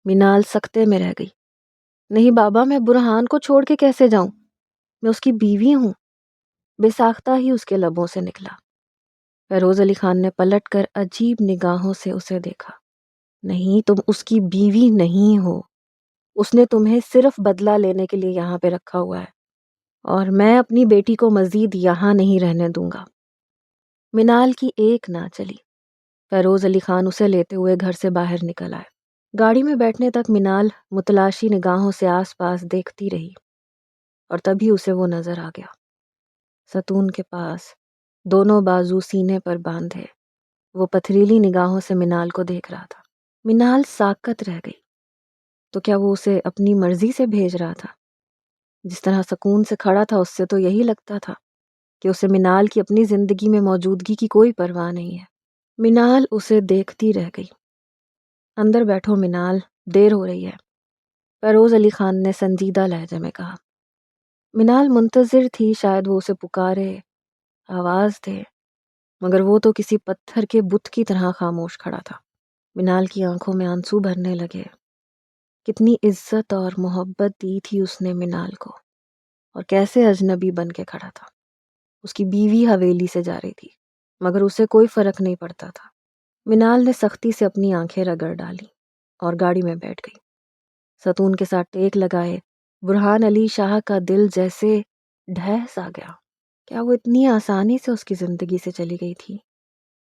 منال سکتے میں رہ گئی۔ نہیں بابا، میں برہان کو چھوڑ کے کیسے جاؤں؟ میں اس کی بیوی ہوں۔ بے ساختہ ہی اس کے لبوں سے نکلا۔ فیروز علی خان نے پلٹ کر عجیب نگاہوں سے اسے دیکھا۔ نہیں، تم اس کی بیوی نہیں ہو۔ اس نے تمہیں صرف بدلہ لینے کے لیے یہاں پہ رکھا ہوا ہے، اور میں اپنی بیٹی کو مزید یہاں نہیں رہنے دوں گا۔ منال کی ایک نہ چلی۔ فیروز علی خان اسے لیتے ہوئے گھر سے باہر نکل آئے۔ گاڑی میں بیٹھنے تک منال متلاشی نگاہوں سے آس پاس دیکھتی رہی، اور تبھی اسے وہ نظر آ گیا۔ ستون کے پاس، دونوں بازو سینے پر باندھے، وہ پتھریلی نگاہوں سے منال کو دیکھ رہا تھا۔ منال ساکت رہ گئی۔ تو کیا وہ اسے اپنی مرضی سے بھیج رہا تھا؟ جس طرح سکون سے کھڑا تھا، اس سے تو یہی لگتا تھا کہ اسے منال کی اپنی زندگی میں موجودگی کی کوئی پرواہ نہیں ہے۔ منال اسے دیکھتی رہ گئی۔ اندر بیٹھو منال، دیر ہو رہی ہے، فیروز علی خان نے سنجیدہ لہجے میں کہا۔ منال منتظر تھی شاید وہ اسے پکارے، آواز دے، مگر وہ تو کسی پتھر کے بت کی طرح خاموش کھڑا تھا۔ منال کی آنکھوں میں آنسو بھرنے لگے۔ کتنی عزت اور محبت دی تھی اس نے منال کو، اور کیسے اجنبی بن کے کھڑا تھا۔ اس کی بیوی حویلی سے جا رہی تھی، مگر اسے کوئی فرق نہیں پڑتا تھا۔ منال نے سختی سے اپنی آنکھیں رگڑ ڈالی اور گاڑی میں بیٹھ گئی۔ ستون کے ساتھ ٹیک لگائے برہان علی شاہ کا دل جیسے ڈھہ سا گیا۔ کیا وہ اتنی آسانی سے اس کی زندگی سے چلی گئی تھی؟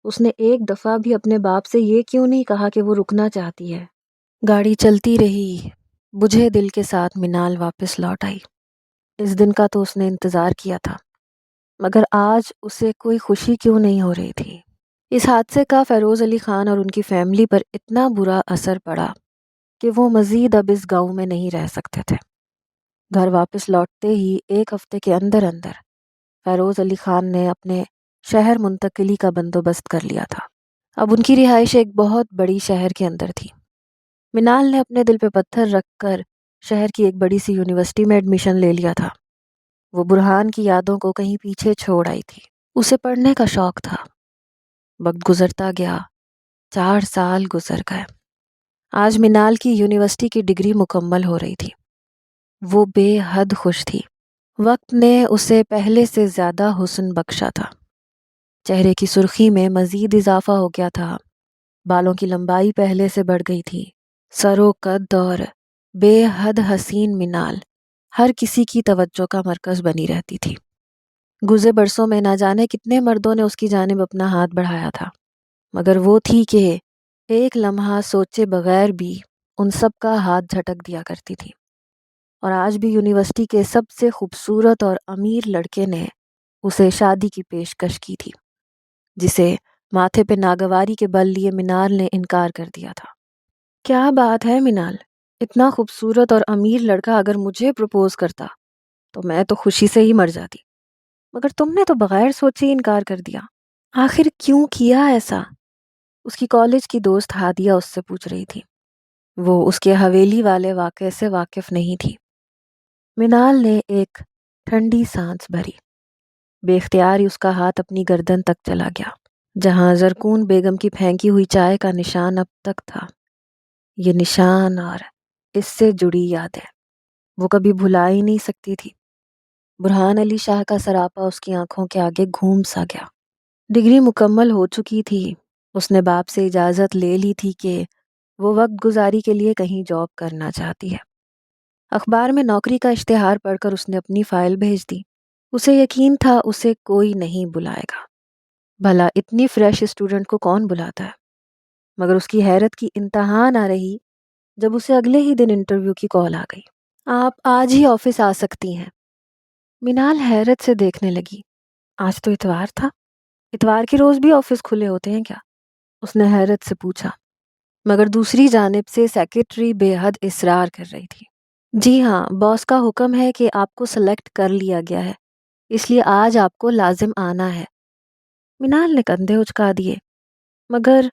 اس نے ایک دفعہ بھی اپنے باپ سے یہ کیوں نہیں کہا کہ وہ رکنا چاہتی ہے؟ گاڑی چلتی رہی۔ بجھے دل کے ساتھ منال واپس لوٹ آئی۔ اس دن کا تو اس نے انتظار کیا تھا، مگر آج اسے کوئی خوشی کیوں نہیں ہو رہی تھی؟ اس حادثے کا فیروز علی خان اور ان کی فیملی پر اتنا برا اثر پڑا کہ وہ مزید اب اس گاؤں میں نہیں رہ سکتے تھے۔ گھر واپس لوٹتے ہی ایک ہفتے کے اندر اندر فیروز علی خان نے اپنے شہر منتقلی کا بندوبست کر لیا تھا۔ اب ان کی رہائش ایک بہت بڑی شہر کے اندر تھی۔ منال نے اپنے دل پہ پتھر رکھ کر شہر کی ایک بڑی سی یونیورسٹی میں ایڈمیشن لے لیا تھا۔ وہ برہان کی یادوں کو کہیں پیچھے چھوڑ آئی تھی۔ اسے پڑھنے کا شوق تھا۔ وقت گزرتا گیا، 4 سال گزر گئے۔ آج منال کی یونیورسٹی کی ڈگری مکمل ہو رہی تھی۔ وہ بے حد خوش تھی۔ وقت نے اسے پہلے سے زیادہ حسن بخشا تھا۔ چہرے کی سرخی میں مزید اضافہ ہو گیا تھا۔ بالوں کی لمبائی پہلے سے بڑھ گئی تھی۔ سر و قد اور بے حد حسین منال ہر کسی کی توجہ کا مرکز بنی رہتی تھی۔ گزرے برسوں میں نہ جانے کتنے مردوں نے اس کی جانب اپنا ہاتھ بڑھایا تھا، مگر وہ تھی کہ ایک لمحہ سوچے بغیر بھی ان سب کا ہاتھ جھٹک دیا کرتی تھی۔ اور آج بھی یونیورسٹی کے سب سے خوبصورت اور امیر لڑکے نے اسے شادی کی پیشکش کی تھی، جسے ماتھے پہ ناگواری کے بل لیے منال نے انکار کر دیا تھا۔ کیا بات ہے منال، اتنا خوبصورت اور امیر لڑکا اگر مجھے پرپوز کرتا تو میں تو خوشی سے ہی مر جاتی، مگر تم نے تو بغیر سوچے ہی انکار کر دیا۔ آخر کیوں کیا ایسا؟ اس کی کالج کی دوست ہادیہ اس سے پوچھ رہی تھی۔ وہ اس کے حویلی والے واقعے سے واقف نہیں تھی۔ منال نے ایک ٹھنڈی سانس بھری۔ بے اختیار ہی اس کا ہاتھ اپنی گردن تک چلا گیا، جہاں زرکون بیگم کی پھینکی ہوئی چائے کا نشان اب تک تھا۔ یہ نشان اور اس سے جڑی یادیں وہ کبھی بھلا ہی نہیں سکتی تھی۔ برہان علی شاہ کا سراپا اس کی آنکھوں کے آگے گھوم سا گیا۔ ڈگری مکمل ہو چکی تھی۔ اس نے باپ سے اجازت لے لی تھی کہ وہ وقت گزاری کے لیے کہیں جاب کرنا چاہتی ہے۔ اخبار میں نوکری کا اشتہار پڑھ کر اس نے اپنی فائل بھیج دی۔ اسے یقین تھا اسے کوئی نہیں بلائے گا۔ بھلا اتنی فریش اسٹوڈنٹ کو کون بلاتا ہے؟ مگر اس کی حیرت کی انتہا نہ رہی جب اسے اگلے ہی دن انٹرویو کی کال آ گئی۔ آپ آج ہی آفس آ سکتی ہیں۔ منال حیرت سے دیکھنے لگی۔ آج تو اتوار تھا۔ اتوار کے روز بھی آفس کھلے ہوتے ہیں کیا؟ اس نے حیرت سے پوچھا، مگر دوسری جانب سے سیکرٹری بے حد اصرار کر رہی تھی۔ جی ہاں، باس کا حکم ہے کہ آپ کو سلیکٹ کر لیا گیا ہے، اس لیے آج آپ کو لازم آنا ہے۔ منال نے کندھے اچکا دیے، مگر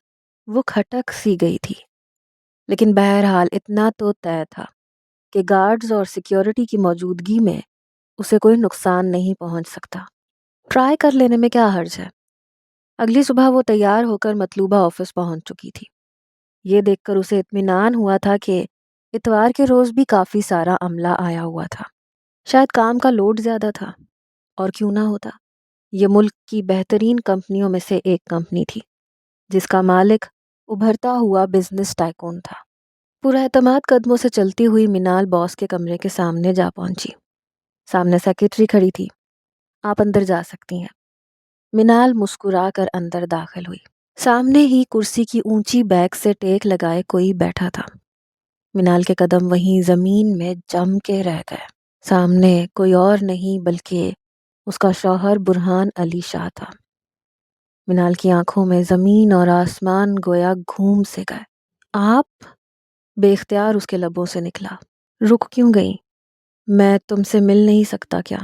وہ کھٹک سی گئی تھی۔ لیکن بہرحال اتنا تو طے تھا کہ گارڈز اور سیکیورٹی کی موجودگی میں اسے کوئی نقصان نہیں پہنچ سکتا۔ ٹرائی کر لینے میں کیا حرج ہے؟ اگلی صبح وہ تیار ہو کر مطلوبہ آفس پہنچ چکی تھی۔ یہ دیکھ کر اسے اطمینان ہوا تھا کہ اتوار کے روز بھی کافی سارا عملہ آیا ہوا تھا۔ شاید کام کا لوڈ زیادہ تھا، اور کیوں نہ ہوتا۔ یہ ملک کی بہترین کمپنیوں میں سے ایک کمپنی تھی، جس کا مالک ابھرتا ہوا بزنس ٹائکون تھا۔ پورا اعتماد قدموں سے چلتی ہوئی منال باس کے کمرے کے سامنے جا پہنچی۔ سامنے سیکرٹری کھڑی تھی۔ آپ اندر جا سکتی ہیں۔ منال مسکرا کر اندر داخل ہوئی۔ سامنے ہی کرسی کی اونچی بیک سے ٹیک لگائے کوئی بیٹھا تھا۔ منال کے قدم وہیں زمین میں جم کے رہ گئے۔ سامنے کوئی اور نہیں بلکہ اس کا شوہر برہان علی شاہ تھا۔ منال کی آنکھوں میں زمین اور آسمان گویا گھوم سے گئے۔ آپ؟ بے اختیار اس کے لبوں سے نکلا۔ رک کیوں گئی؟ میں تم سے مل نہیں سکتا کیا؟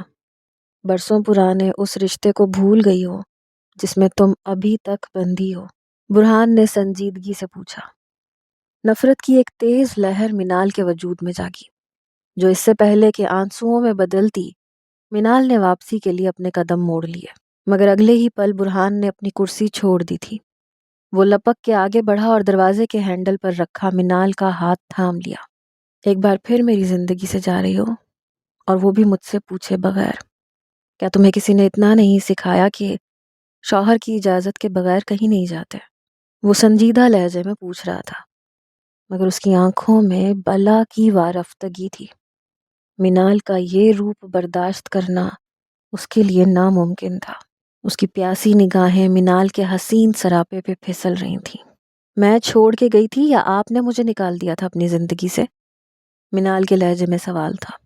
برسوں پرانے اس رشتے کو بھول گئی ہو جس میں تم ابھی تک بندھی ہو؟ برہان نے سنجیدگی سے پوچھا۔ نفرت کی ایک تیز لہر منال کے وجود میں جاگی، جو اس سے پہلے کہ آنسوؤں میں بدلتی، منال نے واپسی کے لیے اپنے قدم موڑ لیے، مگر اگلے ہی پل برہان نے اپنی کرسی چھوڑ دی تھی۔ وہ لپک کے آگے بڑھا اور دروازے کے ہینڈل پر رکھا منال کا ہاتھ تھام لیا۔ ایک بار پھر میری زندگی سے جا رہی ہو، اور وہ بھی مجھ سے پوچھے بغیر؟ کیا تمہیں کسی نے اتنا نہیں سکھایا کہ شوہر کی اجازت کے بغیر کہیں نہیں جاتے؟ وہ سنجیدہ لہجے میں پوچھ رہا تھا، مگر اس کی آنکھوں میں بلا کی وارفتگی تھی۔ منال کا یہ روپ برداشت کرنا اس کے لیے ناممکن تھا۔ اس کی پیاسی نگاہیں منال کے حسین سراپے پہ پھسل رہی تھیں۔ میں چھوڑ کے گئی تھی یا آپ نے مجھے نکال دیا تھا اپنی زندگی سے؟ منال کے لہجے میں سوال تھا۔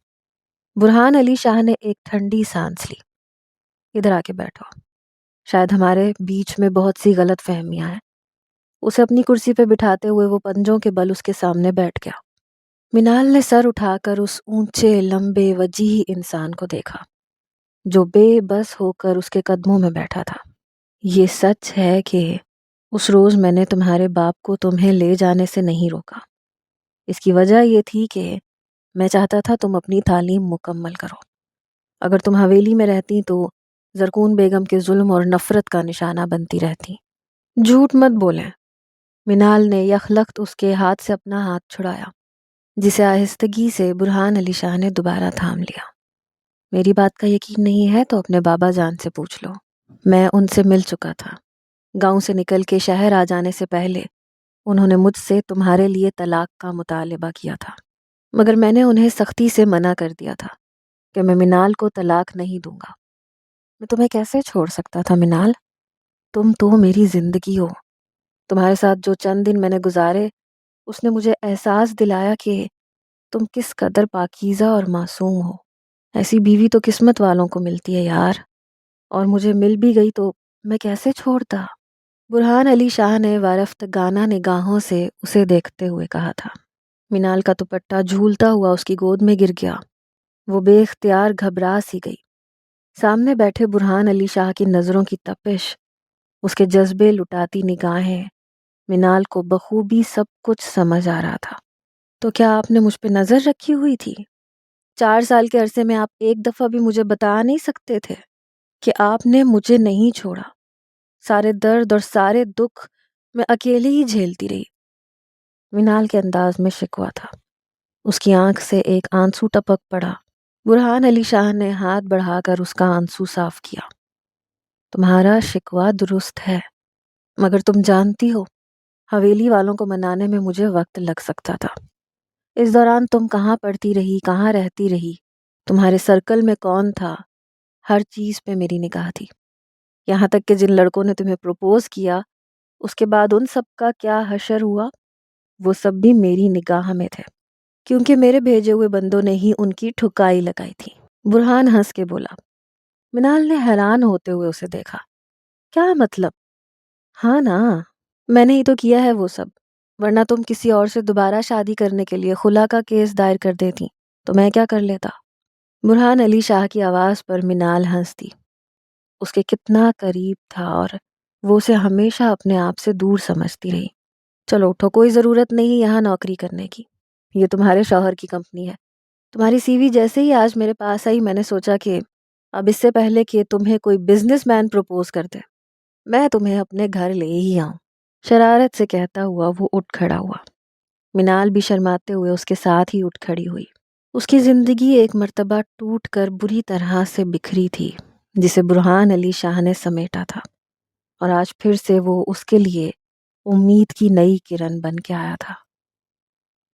برہان علی شاہ نے ایک ٹھنڈی سانس لی۔ ادھر آ کے بیٹھو۔ شاید ہمارے بیچ میں بہت سی غلط فہمیاں ہیں۔ اسے اپنی کرسی پہ بٹھاتے ہوئے وہ پنجوں کے بل اس کے سامنے بیٹھ گیا۔ منال نے سر اٹھا کر اس اونچے لمبے وجیح انسان کو دیکھا جو بے بس ہو کر اس کے قدموں میں بیٹھا تھا۔ یہ سچ ہے کہ اس روز میں نے تمہارے باپ کو تمہیں لے جانے سے نہیں روکا۔ اس کی وجہ یہ تھی کہ میں چاہتا تھا تم اپنی تعلیم مکمل کرو۔ اگر تم حویلی میں رہتی تو زرکون بیگم کے ظلم اور نفرت کا نشانہ بنتی رہتی۔ جھوٹ مت بولیں۔ منال نے یخلخت اس کے ہاتھ سے اپنا ہاتھ چھڑایا، جسے آہستگی سے برہان علی شاہ نے دوبارہ تھام لیا۔ میری بات کا یقین نہیں ہے تو اپنے بابا جان سے پوچھ لو۔ میں ان سے مل چکا تھا۔ گاؤں سے نکل کے شہر آ جانے سے پہلے انہوں نے مجھ سے تمہارے لیے طلاق کا مطالبہ کیا تھا، مگر میں نے انہیں سختی سے منع کر دیا تھا کہ میں منال کو طلاق نہیں دوں گا۔ میں تمہیں کیسے چھوڑ سکتا تھا منال؟ تم تو میری زندگی ہو۔ تمہارے ساتھ جو چند دن میں نے گزارے اس نے مجھے احساس دلایا کہ تم کس قدر پاکیزہ اور معصوم ہو۔ ایسی بیوی تو قسمت والوں کو ملتی ہے یار، اور مجھے مل بھی گئی تو میں کیسے چھوڑتا؟ برہان علی شاہ نے وارفتگانہ نگاہوں سے اسے دیکھتے ہوئے کہا تھا۔ منال کا دوپٹہ جھولتا ہوا اس کی گود میں گر گیا۔ وہ بے اختیار گھبرا سی گئی۔ سامنے بیٹھے برہان علی شاہ کی نظروں کی تپش، اس کے جذبے لٹاتی نگاہیں، منال کو بخوبی سب کچھ سمجھ آ رہا تھا۔ تو کیا آپ نے مجھ پہ نظر رکھی ہوئی تھی؟ 4 سال کے عرصے میں آپ ایک دفعہ بھی مجھے بتا نہیں سکتے تھے کہ آپ نے مجھے نہیں چھوڑا؟ سارے درد اور سارے دکھ میں اکیلے ہی جھیلتی رہی۔ منال کے انداز میں شکوہ تھا۔ اس کی آنکھ سے ایک آنسو ٹپک پڑا۔ برہان علی شاہ نے ہاتھ بڑھا کر اس کا آنسو صاف کیا۔ تمہارا شکوہ درست ہے، مگر تم جانتی ہو حویلی والوں کو منانے میں مجھے وقت لگ سکتا تھا۔ اس دوران تم کہاں پڑھتی رہی، کہاں رہتی رہی، تمہارے سرکل میں کون تھا، ہر چیز پہ میری نگاہ تھی۔ یہاں تک کہ جن لڑکوں نے تمہیں پروپوز کیا اس کے بعد ان سب کا کیا حشر ہوا، وہ سب بھی میری نگاہ میں تھے، کیونکہ میرے بھیجے ہوئے بندوں نے ہی ان کی ٹھکائی لگائی تھی۔ برہان ہنس کے بولا۔ منال نے حیران ہوتے ہوئے اسے دیکھا۔ کیا مطلب؟ ہاں نا، میں نے ہی تو کیا ہے وہ سب، ورنہ تم کسی اور سے دوبارہ شادی کرنے کے لیے خلا کا کیس دائر کر دیتی تو میں کیا کر لیتا؟ برہان علی شاہ کی آواز پر منال ہنس دی۔ اس کے کتنا قریب تھا اور وہ اسے ہمیشہ اپنے آپ سے دور سمجھتی رہی۔ چلو اٹھو، کوئی ضرورت نہیں یہاں نوکری کرنے کی، یہ تمہارے شوہر کی کمپنی ہے۔ تمہاری سی وی جیسے ہی آج میرے پاس آئی میں نے سوچا کہ اب اس سے پہلے کہ تمہیں کوئی بزنس مین پروپوز کر دے میں تمہیں اپنے گھر لے ہی آؤں۔ شرارت سے کہتا ہوا وہ اٹھ کھڑا ہوا۔ منال بھی شرماتے ہوئے اس کے ساتھ ہی اٹھ کھڑی ہوئی۔ اس کی زندگی ایک مرتبہ ٹوٹ کر بری طرح سے بکھری تھی جسے برہان علی شاہ نے سمیٹا تھا، اور آج پھر سے وہ اس کے لیے امید کی نئی کرن بن کے آیا تھا۔